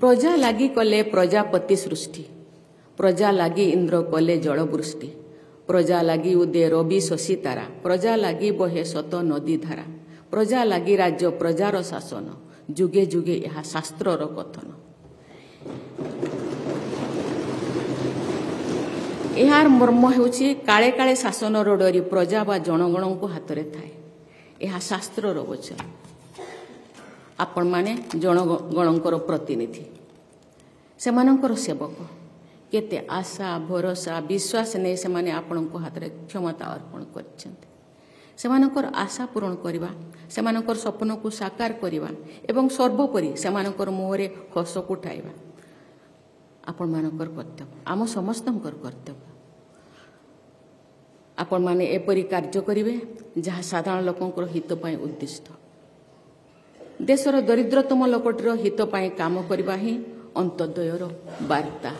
प्रजा लागी कले प्रजापति सृष्टि प्रजा लागी इंद्र कले जलवृष्टि प्रजा लागी उदे रवि शशि तारा प्रजा लागी बहे सत नदी धारा प्रजा लागी राज्य प्रजार शासन जुगे जुगे यह शास्त्रर कथन। यार मर्म होछि काले काले शासनर डरी प्रजा बा जनगण को हाथ रे थाए। यह शास्त्रर वचन। आपण माने जनगणकर प्रतिनिधि सेमानंकर सेवक केते आशा भरोसा विश्वास नहीं से माने आपण को हाथ रे क्षमता अर्पण करछन्ते। सेमानंकर आशा पूर्ण करवा सेमानंकर स्वप्न को साकार करवा एवं सर्वोपरि सेमानंकर मुहरे हस को उठाइबा आपण मानकर कर्तव्य आम समस्तंकर कर्तव्य। आपण माने एपरि कार्य करिवे जहाँ साधारण लोकंकर हित पाई उद्दिष्ट। देशर दरिद्रतम लोकटर हित पाई काम करवा ही अंत्योदयर वार्ता।